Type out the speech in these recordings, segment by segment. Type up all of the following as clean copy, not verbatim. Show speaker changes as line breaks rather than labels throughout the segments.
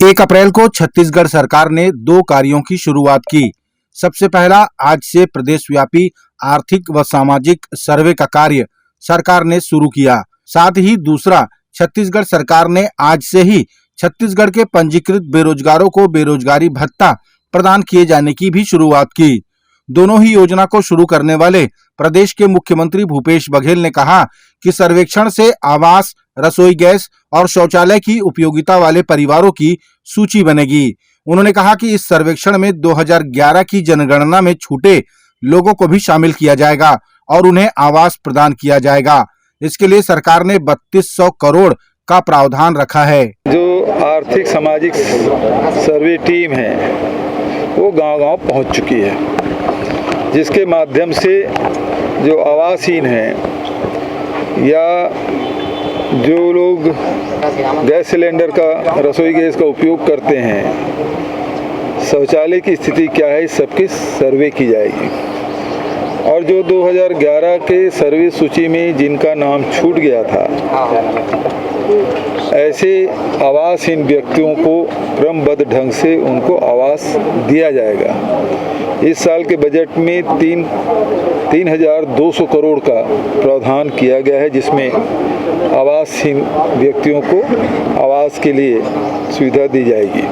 1 अप्रैल को छत्तीसगढ़ सरकार ने 2 कार्यों की शुरुआत की। सबसे पहला, आज से प्रदेश व्यापी आर्थिक व सामाजिक सर्वे का कार्य सरकार ने शुरू किया। साथ ही दूसरा, छत्तीसगढ़ सरकार ने आज से ही छत्तीसगढ़ के पंजीकृत बेरोजगारों को बेरोजगारी भत्ता प्रदान किए जाने की भी शुरुआत की। दोनों ही योजना को शुरू करने वाले प्रदेश के मुख्यमंत्री भूपेश बघेल ने कहा कि सर्वेक्षण से आवास, रसोई गैस और शौचालय की उपयोगिता वाले परिवारों की सूची बनेगी। उन्होंने कहा कि इस सर्वेक्षण में 2011 की जनगणना में छूटे लोगों को भी शामिल किया जाएगा और उन्हें आवास प्रदान किया जाएगा। इसके लिए सरकार ने 3200 करोड़ का प्रावधान रखा है।
जो आर्थिक सामाजिक सर्वे टीम है वो गांव-गांव पहुंच चुकी है, जिसके माध्यम से जो आवासहीन हैं या जो लोग गैस सिलेंडर का, रसोई गैस का उपयोग करते हैं, शौचालय की स्थिति क्या है, इस सबकी सर्वे की जाएगी। और जो 2011 के सर्वे सूची में जिनका नाम छूट गया था, ऐसे आवासहीन व्यक्तियों को क्रमबद्ध ढंग से उनको आवास दिया जाएगा। इस साल के बजट में 3,200 करोड़ का प्रावधान किया गया है, जिसमें आवासहीन व्यक्तियों को आवास के लिए सुविधा दी जाएगी।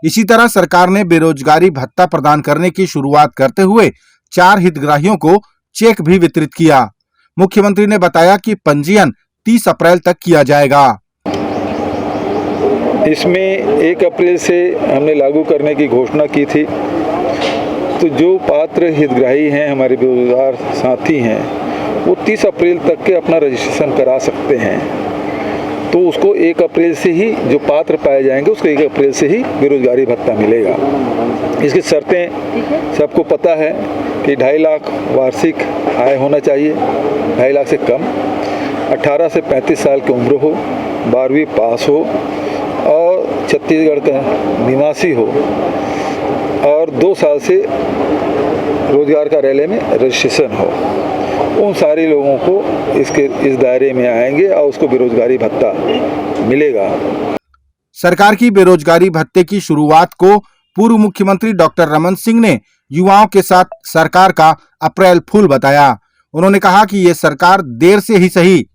इसी तरह सरकार ने बेरोजगारी भत्ता प्रदान करने की शुरुआत करते हुए 4 हितग्राहियों को चेक भी वितरित किया। मुख्यमंत्री ने बताया कि पंजीयन 30 अप्रैल तक किया जाएगा।
इसमें 1 अप्रैल से हमने लागू करने की घोषणा की थी। तो जो पात्र हितग्राही हैं, हमारे बेरोजगार साथी हैं, वो 30 अप्रैल तक के अपना रजिस्ट्रेशन करा सकते हैं। तो उसको 1 अप्रैल से ही, जो पात्र पाए जाएंगे उसको 1 अप्रैल से ही बेरोजगारी भत्ता मिलेगा। इसकी शर्तें सबको पता है कि 2.5 लाख वार्षिक आय होना चाहिए, 2.5 लाख से कम, 18 से 35 साल की उम्र हो, 12वीं पास हो और छत्तीसगढ़ का निवासी हो और 2 साल से रोजगार कार्यालय में रजिस्ट्रेशन हो। उन सारे लोगों को इस दायरे में आएंगे और उसको बेरोजगारी भत्ता मिलेगा।
सरकार की बेरोजगारी भत्ते की शुरुआत को पूर्व मुख्यमंत्री डॉक्टर रमन सिंह ने युवाओं के साथ सरकार का अप्रैल फूल बताया। उन्होंने कहा कि ये सरकार देर से ही सही,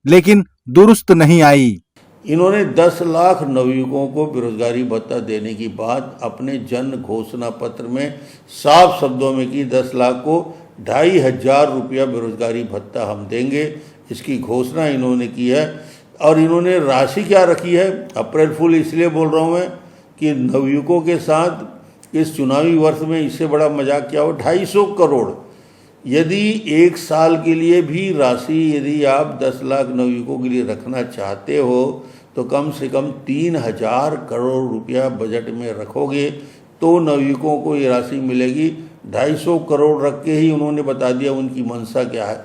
लेकिन दुरुस्त नहीं आई।
इन्होंने 10 लाख नवयुवकों को बेरोजगारी भत्ता देने की बात अपने जन घोषणा पत्र में साफ शब्दों में की। 10 लाख को 2,500 रुपया बेरोजगारी भत्ता हम देंगे, इसकी घोषणा इन्होंने की है। और इन्होंने राशि क्या रखी है, अप्रैल फूल इसलिए बोल रहा हूँ मैं कि नवयुवकों के साथ इस चुनावी वर्ष में इससे बड़ा मजाक क्या हो। 250 करोड़, यदि 1 साल के लिए भी राशि यदि आप 10 लाख नवयुवकों के लिए रखना चाहते हो तो कम से कम 3,000 करोड़ रुपया बजट में रखोगे तो नवयुवकों को ये राशि मिलेगी। 250 करोड़ रख के ही उन्होंने बता दिया उनकी मंशा क्या है।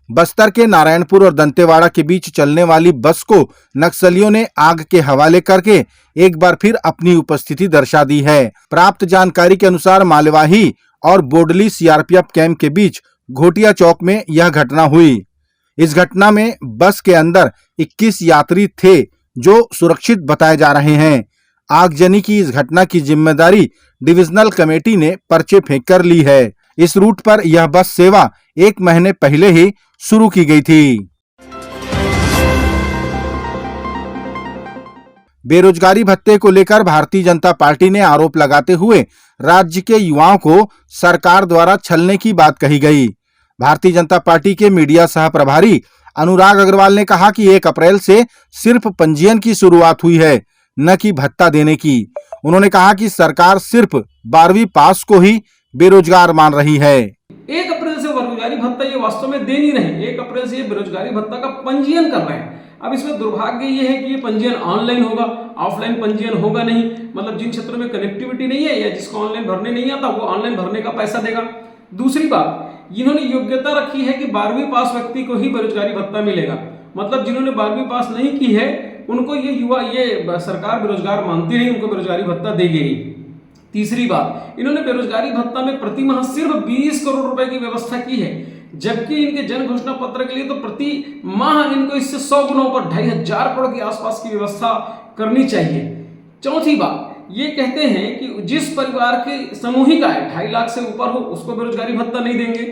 बस्तर के नारायणपुर और दंतेवाड़ा के बीच चलने वाली बस को नक्सलियों ने आग के हवाले करके एक बार फिर अपनी उपस्थिति दर्शा दी है। प्राप्त जानकारी के अनुसार मालवाही और बोडली सीआरपीएफ कैंप के बीच घोटिया चौक में यह घटना हुई। इस घटना में बस के अंदर 21 यात्री थे जो सुरक्षित बताए जा रहे हैं। आगजनी की इस घटना की जिम्मेदारी डिविजनल कमेटी ने पर्चे फेंक कर ली है। इस रूट पर यह बस सेवा 1 महीने पहले ही शुरू की गई थी। बेरोजगारी भत्ते को लेकर भारतीय जनता पार्टी ने आरोप लगाते हुए राज्य के युवाओं को सरकार द्वारा छलने की बात कही गई। भारतीय जनता पार्टी के मीडिया सह प्रभारी अनुराग अग्रवाल ने कहा कि 1 अप्रैल से सिर्फ पंजीयन की शुरुआत हुई है, न कि भत्ता देने की। उन्होंने कहा कि सरकार सिर्फ 12वीं पास को ही बेरोजगार मान रही है।
1 अप्रैल से बेरोजगारी भत्ता ये वास्तव में दे नहीं रहे। 1 अप्रैल से ये बेरोजगारी भत्ता का पंजीयन कर रहे हैं। अब इसमें दुर्भाग्य ये है कि ये पंजीयन ऑनलाइन होगा, ऑफलाइन पंजीयन होगा नहीं। मतलब जिन क्षेत्रों में कनेक्टिविटी नहीं है या जिसको ऑनलाइन भरने नहीं आता वो ऑनलाइन भरने का पैसा देगा। दूसरी बात, इन्होंने योग्यता रखी है कि 12वीं पास व्यक्ति को ही बेरोजगारी भत्ता मिलेगा। मतलब जिन्होंने 12वीं पास नहीं की है उनको ये सरकार बेरोजगार मानती नहीं, उनको बेरोजगारी भत्ता देगी नहीं। तीसरी बात, इन्होंने बेरोजगारी भत्ता में प्रति माह सिर्फ 20 करोड़ रुपए की व्यवस्था की है। जबकि इनके जन घोषणा पत्र के लिए तो प्रति माह इनको इससे 100 गुना ऊपर 2,500 करोड़ के आसपास की व्यवस्था करनी चाहिए। चौथी बात ये कहते हैं कि जिस परिवार की सामूहिक आय 2.5 लाख से ऊपर हो उसको बेरोजगारी भत्ता नहीं देंगे,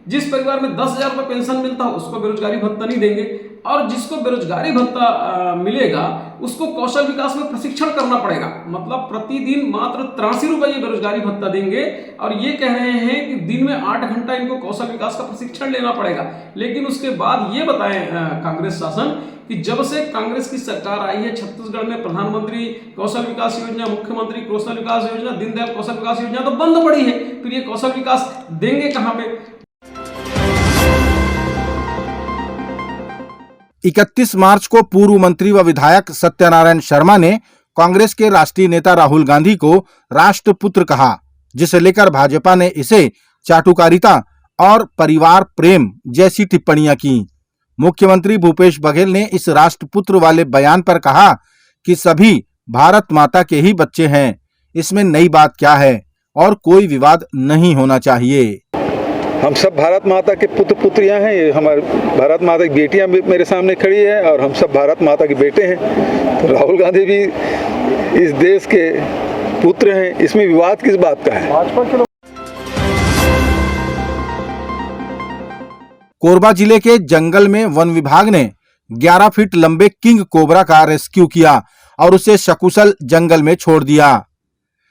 जिस परिवार में 10,000 रुपये पेंशन मिलता हो उसको बेरोजगारी भत्ता नहीं देंगे, और जिसको बेरोजगारी भत्ता मिलेगा उसको कौशल विकास में प्रशिक्षण करना पड़ेगा। मतलब प्रतिदिन मात्र 83 रुपये ये बेरोजगारी भत्ता देंगे, और ये कह रहे हैं कि दिन में 8 घंटा इनको कौशल विकास का प्रशिक्षण लेना पड़ेगा। लेकिन उसके बाद ये बताएं कांग्रेस शासन कि जब से कांग्रेस की सरकार आई है छत्तीसगढ़ में प्रधानमंत्री कौशल विकास योजना, मुख्यमंत्री कौशल विकास योजना, दीनदयाल कौशल विकास योजना तो बंद पड़ी है, फिर ये कौशल विकास देंगे कहां पे?
31 मार्च को पूर्व मंत्री व विधायक सत्यनारायण शर्मा ने कांग्रेस के राष्ट्रीय नेता राहुल गांधी को राष्ट्रपुत्र कहा, जिसे लेकर भाजपा ने इसे चाटुकारिता और परिवार प्रेम जैसी टिप्पणियां की। मुख्यमंत्री भूपेश बघेल ने इस राष्ट्रपुत्र वाले बयान पर कहा कि सभी भारत माता के ही बच्चे हैं, इसमें नई बात क्या है और कोई विवाद नहीं होना चाहिए।
हम सब भारत माता के पुत्र पुत्रियां हैं, ये हमारे भारत माता की बेटियां मेरे सामने खड़ी है और हम सब भारत माता के बेटे हैं। तो राहुल गांधी भी इस देश के पुत्र हैं, इसमें विवाद किस बात का है?
कोरबा जिले के जंगल में वन विभाग ने 11 फीट लंबे किंग कोबरा का रेस्क्यू किया और उसे सकुशल जंगल में छोड़ दिया।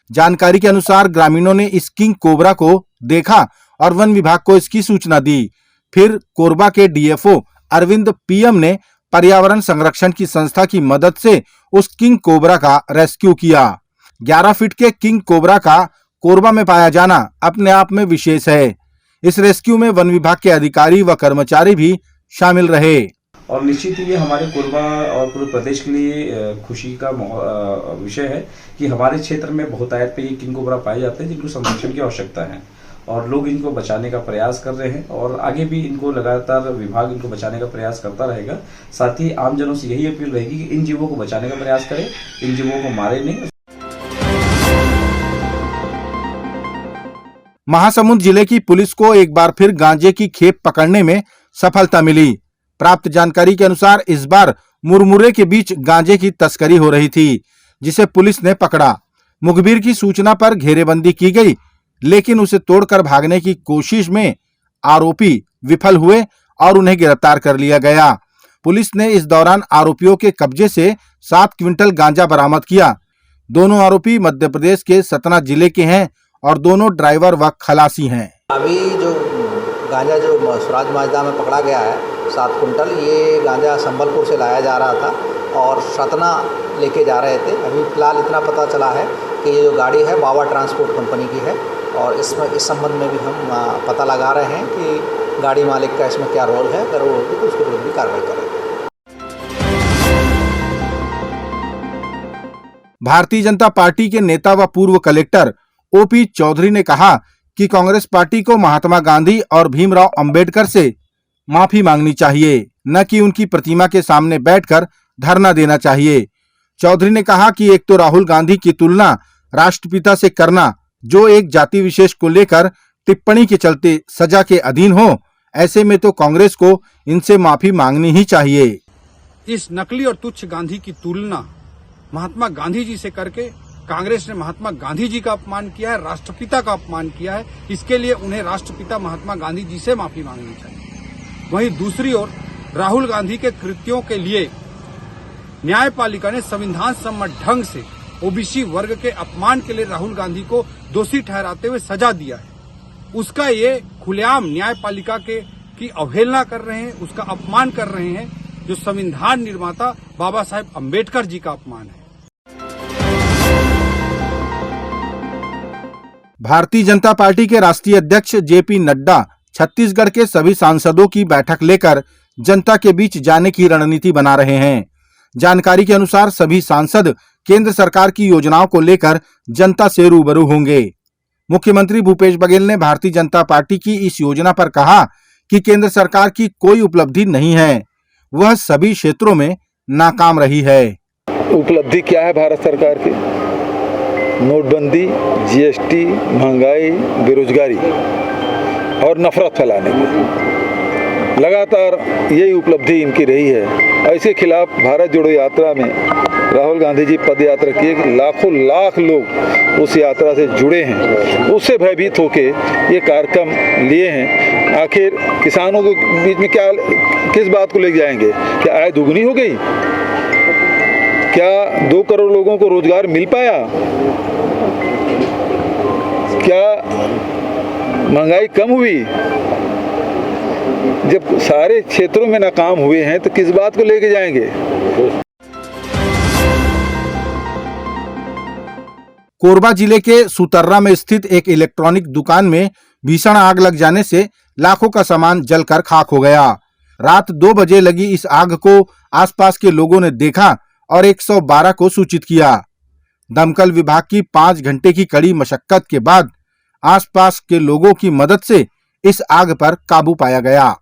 जानकारी के अनुसार ग्रामीणों ने इस किंग कोबरा को देखा और वन विभाग को इसकी सूचना दी। फिर कोरबा के डीएफओ अरविंद पीएम ने पर्यावरण संरक्षण की संस्था की मदद से उस किंग कोबरा का रेस्क्यू किया। 11 फीट के किंग कोबरा का कोरबा में पाया जाना अपने आप में विशेष है। इस रेस्क्यू में वन विभाग के अधिकारी व कर्मचारी भी शामिल रहे।
और निश्चित ही ये हमारे कोरबा और पूरे प्रदेश के लिए खुशी का विषय है कि हमारे क्षेत्र में बहुतायत पे ये किंग कोबरा पाए जाते हैं जिनको संरक्षण की आवश्यकता है, और लोग इनको बचाने का प्रयास कर रहे हैं और आगे भी इनको लगातार विभाग इनको बचाने का प्रयास करता रहेगा। साथ ही आमजनों से यही अपील रहेगी कि इन जीवों को बचाने का प्रयास करें, इन जीवों को मारे नहीं।
महासमुंद जिले की पुलिस को एक बार फिर गांजे की खेप पकड़ने में सफलता मिली। प्राप्त जानकारी के अनुसार इस बार मुरमुरे के बीच गांजे की तस्करी हो रही थी, जिसे पुलिस ने पकड़ा। मुखबिर की सूचना पर घेरेबंदी की गई, लेकिन उसे तोड़कर भागने की कोशिश में आरोपी विफल हुए और उन्हें गिरफ्तार कर लिया गया। पुलिस ने इस दौरान आरोपियों के कब्जे से 7 क्विंटल गांजा बरामद किया। दोनों आरोपी मध्य प्रदेश के सतना जिले के हैं और दोनों ड्राइवर व खलासी हैं।
अभी जो गांजा जो स्वराज माजदा में पकड़ा गया है 7 कुंटल, ये गांजा संबलपुर से लाया जा रहा था और सतना लेके जा रहे थे। अभी फिलहाल इतना पता चला है कि ये जो गाड़ी है बाबा ट्रांसपोर्ट कंपनी की है, और इसमें इस संबंध में भी हम पता लगा रहे हैं कि गाड़ी मालिक का इसमें क्या रोल है। अगर वो होगी तो उसके विरुद्ध भी कार्रवाई करेंगे।
भारतीय जनता पार्टी के नेता व पूर्व कलेक्टर ओपी चौधरी ने कहा कि कांग्रेस पार्टी को महात्मा गांधी और भीमराव अंबेडकर से माफी मांगनी चाहिए, न कि उनकी प्रतिमा के सामने बैठकर धरना देना चाहिए। चौधरी ने कहा कि एक तो राहुल गांधी की तुलना राष्ट्रपिता से करना, जो एक जाति विशेष को लेकर टिप्पणी के चलते सजा के अधीन हो, ऐसे में तो कांग्रेस को इनसे माफी मांगनी ही चाहिए।
इस नकली और तुच्छ गांधी की तुलना महात्मा गांधी जी से करके कांग्रेस ने महात्मा गांधी जी का अपमान किया है, राष्ट्रपिता का अपमान किया है। इसके लिए उन्हें राष्ट्रपिता महात्मा गांधी जी से माफी मांगनी चाहिए। वहीं दूसरी ओर राहुल गांधी के कृत्यों के लिए न्यायपालिका ने संविधान सम्मत ढंग से ओबीसी वर्ग के अपमान के लिए राहुल गांधी को दोषी ठहराते हुए सजा दिया है। उसका ये खुलेआम न्यायपालिका की अवहेलना कर रहे हैं, उसका अपमान कर रहे हैं, जो संविधान निर्माता बाबा साहेब अम्बेडकर जी का अपमान है।
भारतीय जनता पार्टी के राष्ट्रीय अध्यक्ष जेपी नड्डा छत्तीसगढ़ के सभी सांसदों की बैठक लेकर जनता के बीच जाने की रणनीति बना रहे हैं। जानकारी के अनुसार सभी सांसद केंद्र सरकार की योजनाओं को लेकर जनता से रूबरू होंगे। मुख्यमंत्री भूपेश बघेल ने भारतीय जनता पार्टी की इस योजना पर कहा कि केंद्र सरकार की कोई उपलब्धि नहीं है, वह सभी क्षेत्रों में नाकाम रही है।
उपलब्धि क्या है भारत सरकार की? नोटबंदी, जीएसटी, महंगाई, बेरोजगारी, और नफरत फैलाने की। लगातार यही उपलब्धि इनकी रही है। इसके खिलाफ भारत जोड़ो यात्रा में राहुल गांधी जी पद यात्रा किए, लाखों लाख लोग उस यात्रा से जुड़े हैं, उससे भयभीत होके ये कार्यक्रम लिए हैं। आखिर किसानों के बीच में क्या, किस बात को लेके जाएंगे? क्या आय दुगनी हो गई? क्या 2 करोड़ लोगों को रोजगार मिल पाया? क्या महंगाई कम हुई? जब सारे क्षेत्रों में नाकाम हुए हैं तो किस बात को लेके जाएंगे?
कोरबा जिले के सुतर्रा में स्थित एक इलेक्ट्रॉनिक दुकान में भीषण आग लग जाने से लाखों का सामान जलकर खाक हो गया। रात 2 बजे लगी इस आग को आसपास के लोगों ने देखा और 112 को सूचित किया। दमकल विभाग की 5 घंटे की कड़ी मशक्कत के बाद आसपास के लोगों की मदद से इस आग पर काबू पाया गया।